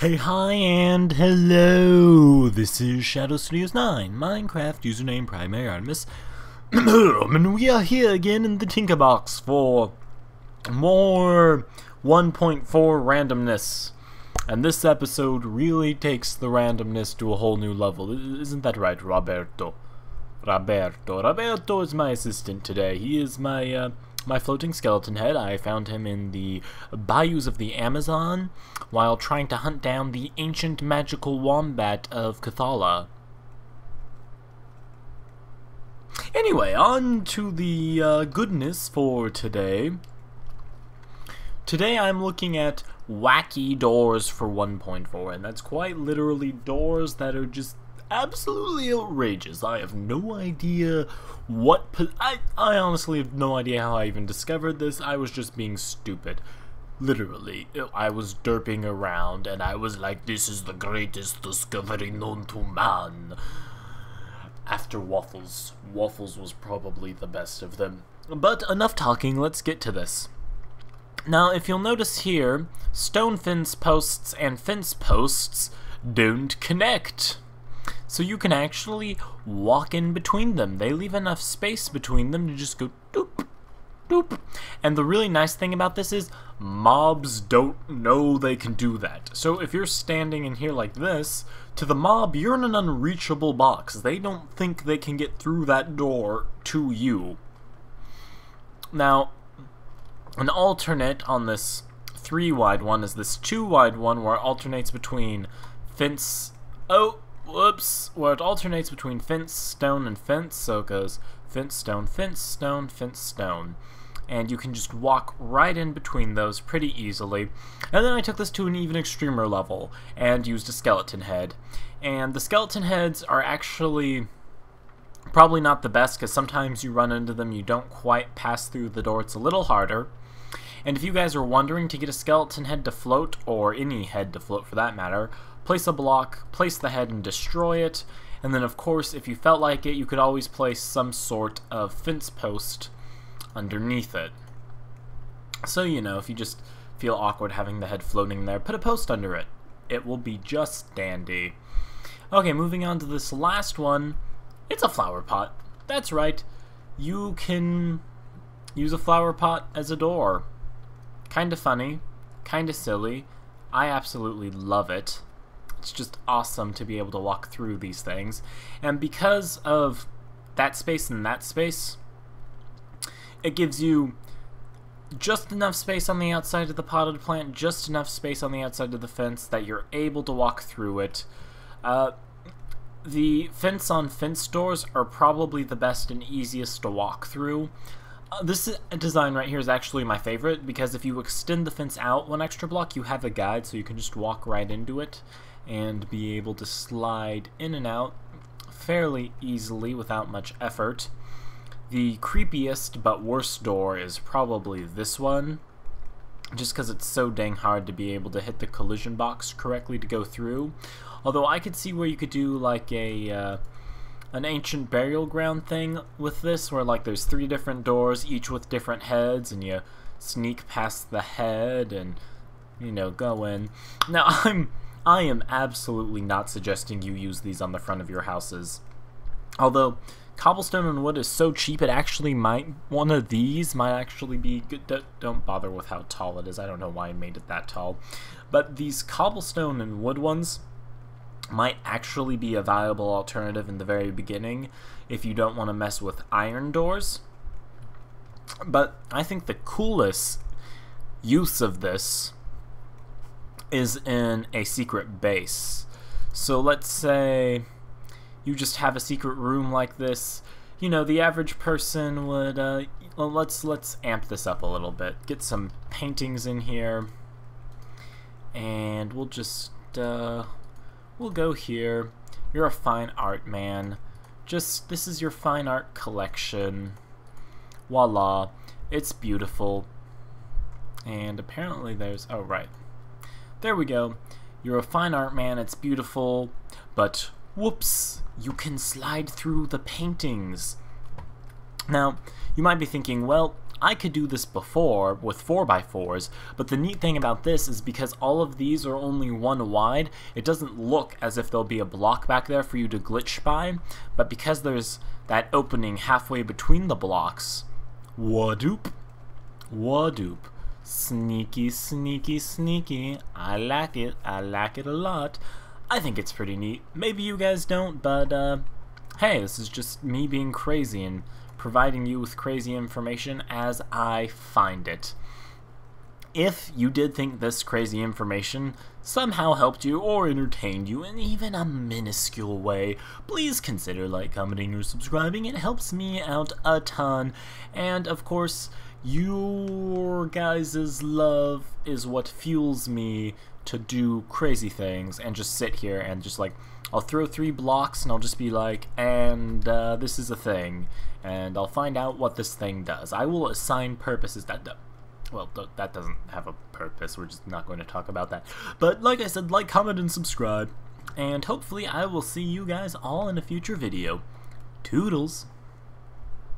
Hey, hi, and hello! This is Shadow Studios 9, Minecraft username Primary Artemis, and we are here again in the Tinkerbox for more 1.4 randomness. And this episode really takes the randomness to a whole new level. Isn't that right, Roberto? Roberto is my assistant today. He is my floating skeleton head. I found him in the bayous of the Amazon while trying to hunt down the ancient magical wombat of Cathala. Anyway, on to the goodness for today. Today I'm looking at wacky doors for 1.4, and that's quite literally doors that are just absolutely outrageous. I have no idea what I honestly have no idea how I even discovered this. I was just being stupid. Literally, I was derping around and I was like, this is the greatest discovery known to man. After Waffles. Waffles was probably the best of them. But enough talking, let's get to this. Now, if you'll notice here, stone fence posts and fence posts don't connect. So you can actually walk in between them. They leave enough space between them to just go doop, doop. And the really nice thing about this is mobs don't know they can do that. So if you're standing in here like this, to the mob, you're in an unreachable box. They don't think they can get through that door to you. Now, an alternate on this 3-wide one is this 2-wide one where it alternates between fence... where it alternates between fence, stone, and fence, so it goes fence, stone, fence, stone, fence, stone. And you can just walk right in between those pretty easily. And then I took this to an even extremer level and used a skeleton head. And the skeleton heads are actually probably not the best because sometimes you run into them, you don't quite pass through the door, it's a little harder. And if you guys are wondering to get a skeleton head to float, or any head to float for that matter, place a block, place the head and destroy it, and then of course if you felt like it you could always place some sort of fence post underneath it. So you know, if you just feel awkward having the head floating there, put a post under it. It will be just dandy. Okay, moving on to this last one. It's a flower pot. That's right. You can use a flower pot as a door. Kinda funny, kinda silly. I absolutely love it. It's just awesome to be able to walk through these things. And because of that space and that space, it gives you just enough space on the outside of the potted plant, just enough space on the outside of the fence that you're able to walk through it. The fence-on-fence doors are probably the best and easiest to walk through. This design right here is actually my favorite because if you extend the fence out one extra block, you have a guide so you can just walk right into it and be able to slide in and out fairly easily without much effort. The creepiest but worst door is probably this one, just because it's so dang hard to be able to hit the collision box correctly to go through. Although I could see where you could do like a an ancient burial ground thing with this, where like there's 3 different doors, each with different heads, and you sneak past the head and, you know, go in. Now I am absolutely not suggesting you use these on the front of your houses. Although cobblestone and wood is so cheap, it actually one of these might actually be good. Don't bother with how tall it is. I don't know why I made it that tall. But these cobblestone and wood ones might actually be a viable alternative in the very beginning if you don't want to mess with iron doors. But I think the coolest use of this is in a secret base. So let's say you just have a secret room like this. You know, the average person would well, let's amp this up a little bit. Get some paintings in here, and we'll just we'll go here. You're a fine art man. This is your fine art collection. Voila. It's beautiful. And apparently there's... oh, right. There we go. You're a fine art man. It's beautiful. But, whoops. You can slide through the paintings. Now, you might be thinking, well, I could do this before with 4x4s, but the neat thing about this is because all of these are only 1 wide, it doesn't look as if there'll be a block back there for you to glitch by, but because there's that opening halfway between the blocks, wadoop, wadoop. Sneaky, sneaky, sneaky. I like it a lot. I think it's pretty neat. Maybe you guys don't, but hey, this is just me being crazy and providing you with crazy information as I find it. If you did think this crazy information somehow helped you or entertained you in even a minuscule way, please consider like, commenting, or subscribing. It helps me out a ton. And of course, your guys' love is what fuels me to do crazy things and just sit here and just like, I'll throw 3 blocks and I'll just be like, and this is a thing, and I'll find out what this thing does. I will assign purposes that well, that doesn't have a purpose, we're just not going to talk about that. But like I said, like, comment, and subscribe, and hopefully I will see you guys all in a future video. Toodles!